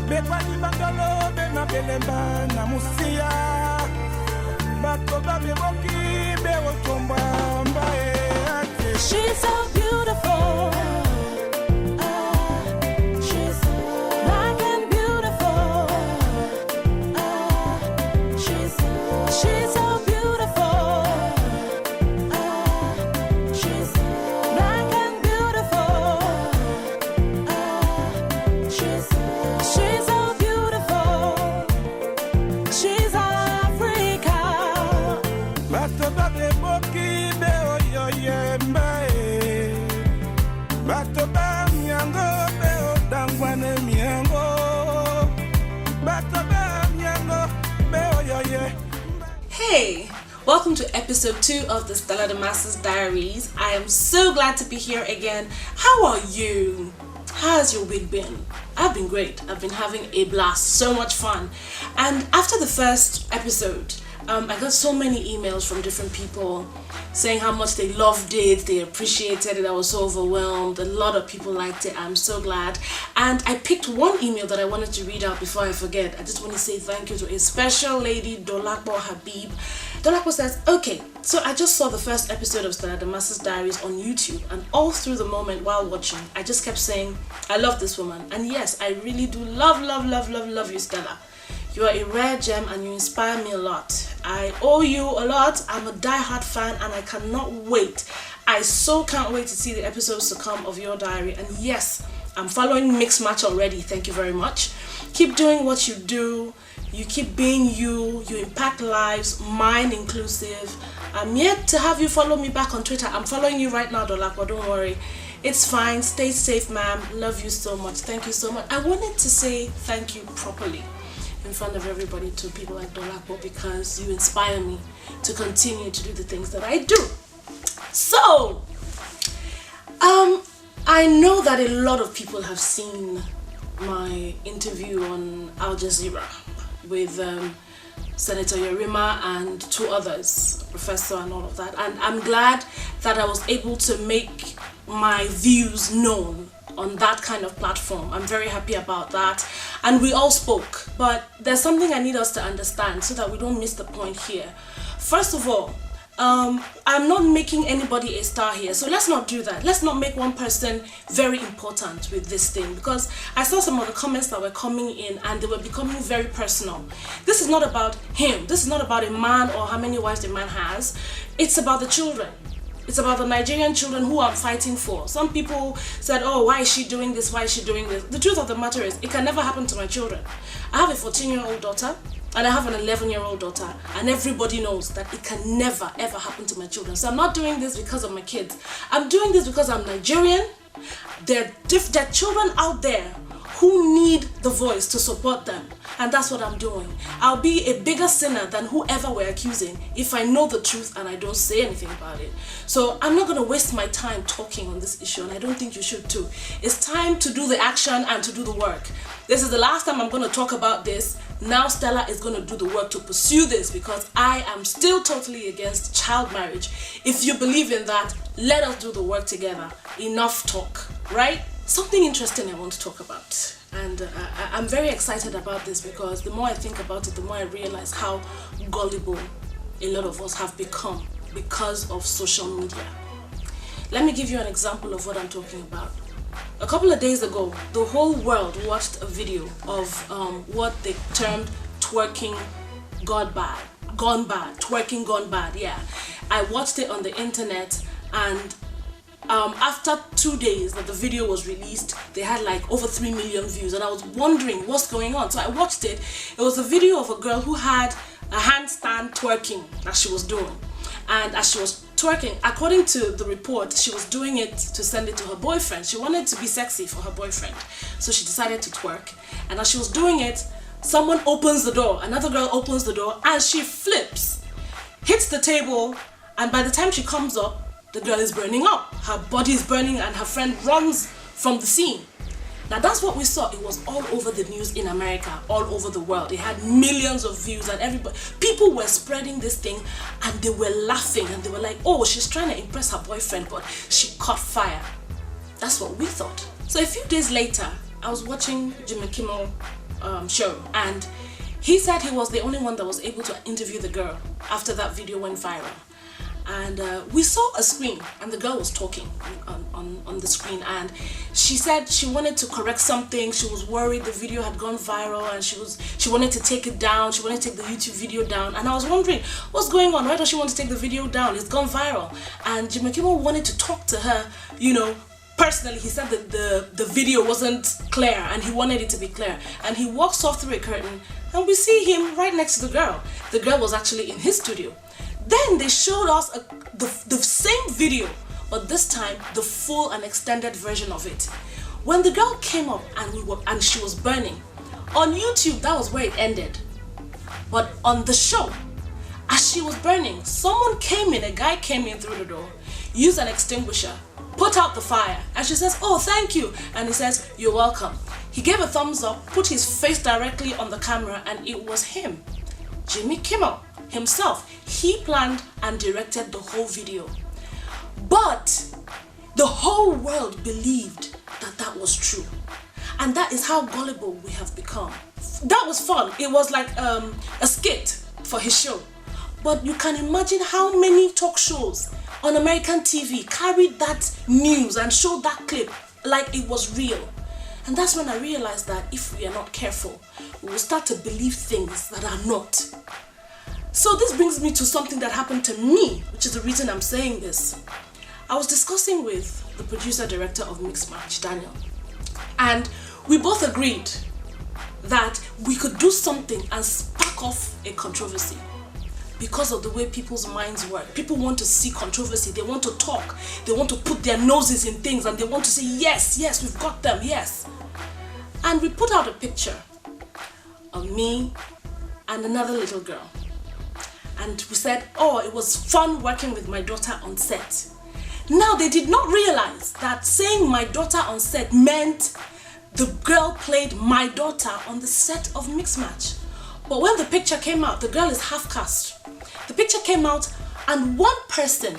Bekwani bangalo be mabelemba na musia. Bato babe boki be otomba mbae. She's so beautiful. She's black and beautiful. She's so beautiful. She's black and beautiful. She's so beautiful. She's Africa. Bato babe boki be oyoye mbae. Bato ba miango be odangwane miango. Bato ba miango be oyoye. Hey, welcome to episode 2 of the Stella Damasus Diaries. I am so glad to be here again. How are you? How has your week been? I've been great. I've been having a blast, so much fun. And after the first episode, I got so many emails from different people saying how much they loved it, they appreciated it, I was so overwhelmed. A lot of people liked it. I'm so glad. And I picked one email that I wanted to read out before I forget. I just want to say thank you to a special lady, Dolakbo Habib. Dolakbo says, okay, so I just saw the first episode of Stella Damasus Diaries on YouTube, and all through the moment while watching, I just kept saying, I love this woman. And yes, I really do love you, Stella. You are a rare gem and you inspire me a lot. I owe you a lot. I'm a die-hard fan and I cannot wait. I so can't wait to see the episodes to come of your diary. And yes, I'm following Mixed Match already. Thank you very much. Keep doing what you do. You keep being you. You impact lives, mine inclusive. I'm yet to have you follow me back on Twitter. I'm following you right now, Dolakwa. Don't worry. It's fine. Stay safe, ma'am. Love you so much. Thank you so much. I wanted to say thank you properly in front of everybody to people like Dolakbo because you inspire me to continue to do the things that I do. So, I know that a lot of people have seen my interview on Al Jazeera with Senator Yerima and 2 others, Professor and all of that. And I'm glad that I was able to make my views known on that kind of platform. I'm very happy about that. And we all spoke. But there's something I need us to understand so that we don't miss the point here. First of all, I'm not making anybody a star here, so let's not do that. Let's not make one person very important with this thing, because I saw some of the comments that were coming in and they were becoming very personal. This is not about him. This is not about a man or how many wives the man has. It's about the children. It's about the Nigerian children who I'm fighting for. Some people said, oh, why is she doing this? Why is she doing this? The truth of the matter is, it can never happen to my children. I have a 14-year-old daughter and I have an 11-year-old daughter, and everybody knows that it can never ever happen to my children. So I'm not doing this because of my kids. I'm doing this because I'm Nigerian. There are children out there who need the voice to support them, and that's what I'm doing. I'll be a bigger sinner than whoever we're accusing if I know the truth and I don't say anything about it. So I'm not going to waste my time talking on this issue, and I don't think you should too. It's time to do the action and to do the work. This is the last time I'm going to talk about this. Now Stella is going to do the work to pursue this, because I am still totally against child marriage. If you believe in that, let us do the work together. Enough talk, right? Something interesting I want to talk about, and I'm very excited about this because the more I think about it, the more I realize how gullible a lot of us have become because of social media. Let me give you an example of what I'm talking about. A couple of days ago, the whole world watched a video of what they termed twerking gone bad, twerking gone bad, yeah. I watched it on the internet, and after 2 days that the video was released, they had like over 3 million views, and I was wondering what's going on. So I watched it. It was a video of a girl who had a handstand twerking that she was doing, and as she was twerking, according to the report, she was doing it to send it to her boyfriend. She wanted to be sexy for her boyfriend, so she decided to twerk. And as she was doing it, someone opens the door, another girl opens the door, and she flips, hits the table, and by the time she comes up, the girl is burning up. Her body is burning and her friend runs from the scene. Now that's what we saw. It was all over the news in America, all over the world. It had millions of views, and people were spreading this thing, and they were laughing, and they were like, oh, she's trying to impress her boyfriend, but she caught fire. That's what we thought. So a few days later, I was watching Jimmy Kimmel show, and he said he was the only one that was able to interview the girl after that video went viral. And we saw a screen, and the girl was talking on the screen, and she said she wanted to correct something. She was worried the video had gone viral, and she wanted to take it down. She wanted to take the YouTube video down, and I was wondering what's going on. Why does she want to take the video down? It's gone viral. And Jimmy Kimmel wanted to talk to her, you know, personally. He said that the video wasn't clear, and he wanted it to be clear. And he walks off through a curtain, and we see him right next to the girl. The girl was actually in his studio. Then they showed us the same video, but this time the full and extended version of it. When the girl came up and she was burning, on YouTube that was where it ended. But on the show, as she was burning, someone came in, a guy came in through the door, used an extinguisher, put out the fire, and she says, "Oh, thank you," and he says, "You're welcome." He gave a thumbs up, put his face directly on the camera, and it was him, Jimmy Kimmel himself. He planned and directed the whole video, but the whole world believed that that was true, and that is how gullible we have become. That was fun. It was like a skit for his show, but you can imagine how many talk shows on American TV carried that news and showed that clip like it was real. And that's when I realized that if we are not careful, we will start to believe things that are not. So this brings me to something that happened to me, which is the reason I'm saying this. I was discussing with the producer-director of Mixed Match, Daniel, and we both agreed that we could do something and spark off a controversy because of the way people's minds work. People want to see controversy, they want to talk, they want to put their noses in things, and they want to say, yes, yes, we've got them, yes. And we put out a picture of me and another little girl. And we said, oh, it was fun working with my daughter on set. Now, they did not realize that saying my daughter on set meant the girl played my daughter on the set of Mixed Match. But when the picture came out, the girl is half cast. The picture came out and one person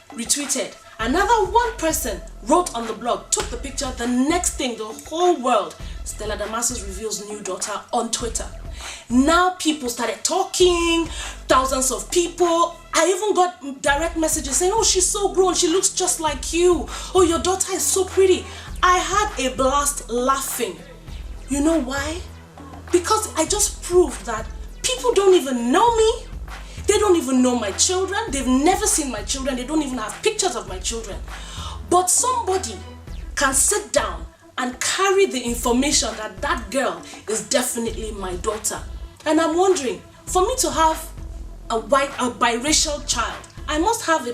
retweeted. Another one person wrote on the blog, took the picture. The next thing, the whole world, Stella Damasus reveals new daughter on Twitter. Now people started talking, thousands of people. I even got direct messages saying, oh, she's so grown, she looks just like you. Oh, your daughter is so pretty. I had a blast laughing. You know why? Because I just proved that people don't even know me. They don't even know my children. They've never seen my children. They don't even have pictures of my children. But somebody can sit down and carry the information that that girl is definitely my daughter. And I'm wondering, for me to have a biracial child, I must have a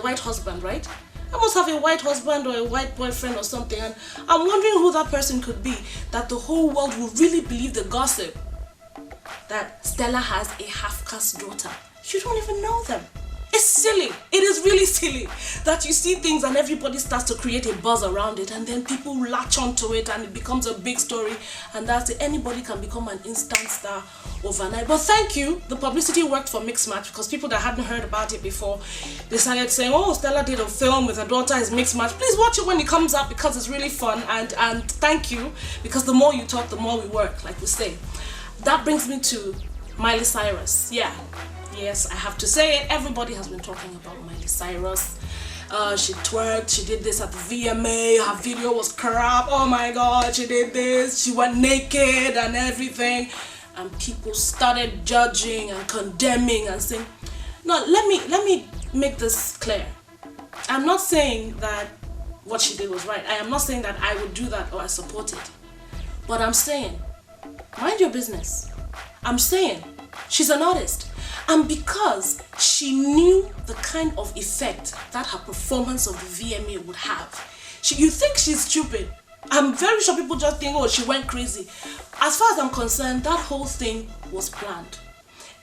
white husband, right? I must have a white husband or a white boyfriend or something. And I'm wondering who that person could be, that the whole world will really believe the gossip that Stella has a half-caste daughter. You don't even know them. It's silly. It is really silly that you see things and everybody starts to create a buzz around it, and then people latch onto it and it becomes a big story, and that's it. Anybody can become an instant star overnight. But thank you. The publicity worked for Mixed Match, because people that hadn't heard about it before decided saying, oh, Stella did a film with her daughter is Mixed Match. Please watch it when it comes out, because it's really fun, and thank you, because the more you talk, the more we work, like we say. That brings me to Miley Cyrus. Yeah. Yes, I have to say it. Everybody has been talking about Miley Cyrus. She twerked, she did this at the VMA, her video was crap, oh my god, she did this, she went naked and everything. And people started judging and condemning and saying, no, let me make this clear. I'm not saying that what she did was right. I am not saying that I would do that or I support it. But I'm saying, mind your business. I'm saying, she's an artist. And because she knew the kind of effect that her performance of the VMA would have, you think she's stupid. I'm very sure people just think, oh, she went crazy. As far as I'm concerned, that whole thing was planned.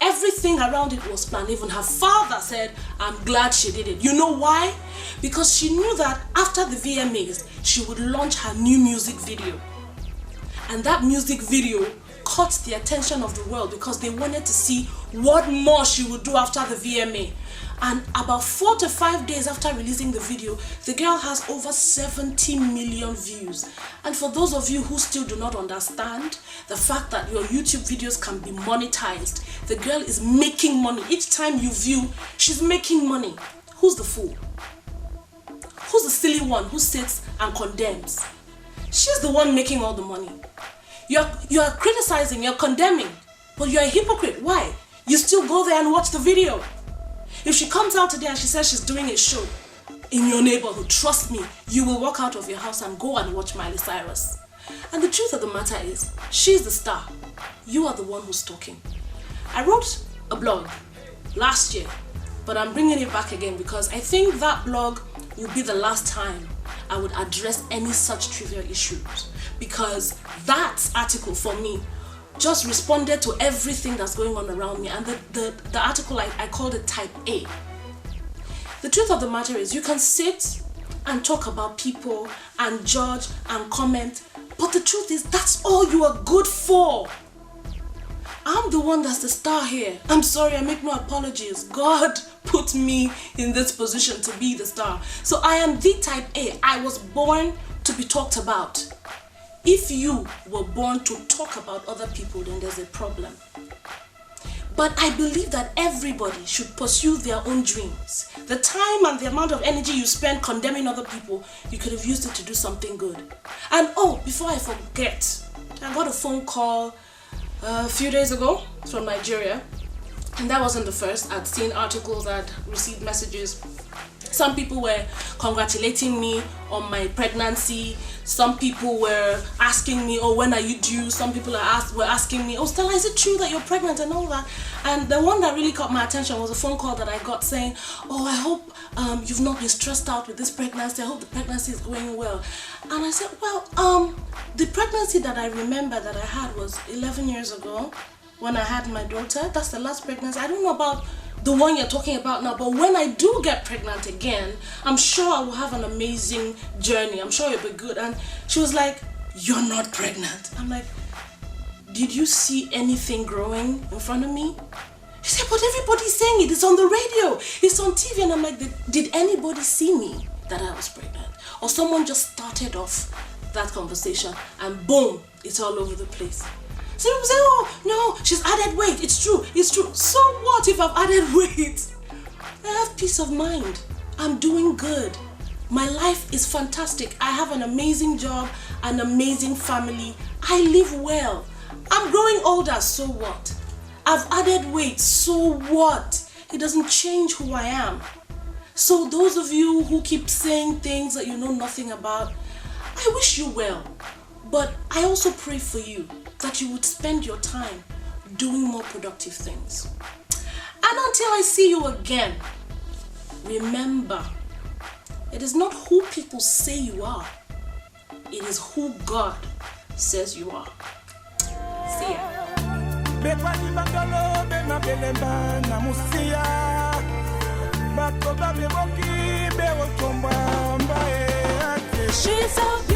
Everything around it was planned. Even her father said, I'm glad she did it. You know why? Because she knew that after the VMAs, she would launch her new music video. And that music video caught the attention of the world because they wanted to see what more she would do after the VMA. And about 4 to 5 days after releasing the video, the girl has over 70 million views. And for those of you who still do not understand the fact that your YouTube videos can be monetized, the girl is making money. Each time you view, she's making money. Who's the fool? Who's the silly one who sits and condemns? She's the one making all the money. You're criticizing, you're condemning, but you're a hypocrite. Why? You still go there and watch the video. If she comes out today and she says she's doing a show in your neighborhood, trust me, you will walk out of your house and go and watch Miley Cyrus. And the truth of the matter is, she's the star. You are the one who's talking. I wrote a blog last year, but I'm bringing it back again because I think that blog will be the last time I would address any such trivial issues, because that article for me just responded to everything that's going on around me. And the article, I called it type A. The truth of the matter is, you can sit and talk about people and judge and comment, but the truth is, that's all you are good for. I'm the one that's the star here. I'm sorry, I make no apologies. God put me in this position to be the star. So I am the type A. I was born to be talked about. If you were born to talk about other people, then there's a problem. But I believe that everybody should pursue their own dreams. The time and the amount of energy you spend condemning other people, you could have used it to do something good. And oh, before I forget, I got a phone call a few days ago from Nigeria. And that wasn't the first. I'd seen articles, I'd received messages. Some people were congratulating me on my pregnancy. Some people were asking me, oh, when are you due? Some people were asking me, oh, Stella, is it true that you're pregnant and all that? And the one that really caught my attention was a phone call that I got saying, oh, I hope you've not been stressed out with this pregnancy. I hope the pregnancy is going well. And I said, well, the pregnancy that I remember that I had was 11 years ago when I had my daughter. That's the last pregnancy. I don't know about the one you're talking about now, but when I do get pregnant again, I'm sure I will have an amazing journey. I'm sure it'll be good. And she was like, you're not pregnant. I'm like, did you see anything growing in front of me? She said, but everybody's saying it. It's on the radio. It's on TV. And I'm like, did anybody see me that I was pregnant? Or someone just started off that conversation and boom, it's all over the place. So people say, oh, no, she's added weight. It's true, it's true. So what if I've added weight? I have peace of mind. I'm doing good. My life is fantastic. I have an amazing job, an amazing family. I live well. I'm growing older, so what? I've added weight, so what? It doesn't change who I am. So those of you who keep saying things that you know nothing about, I wish you well. But I also pray for you that you would spend your time doing more productive things. And until I see you again, remember, it is not who people say you are, it is who God says you are. See ya. She's so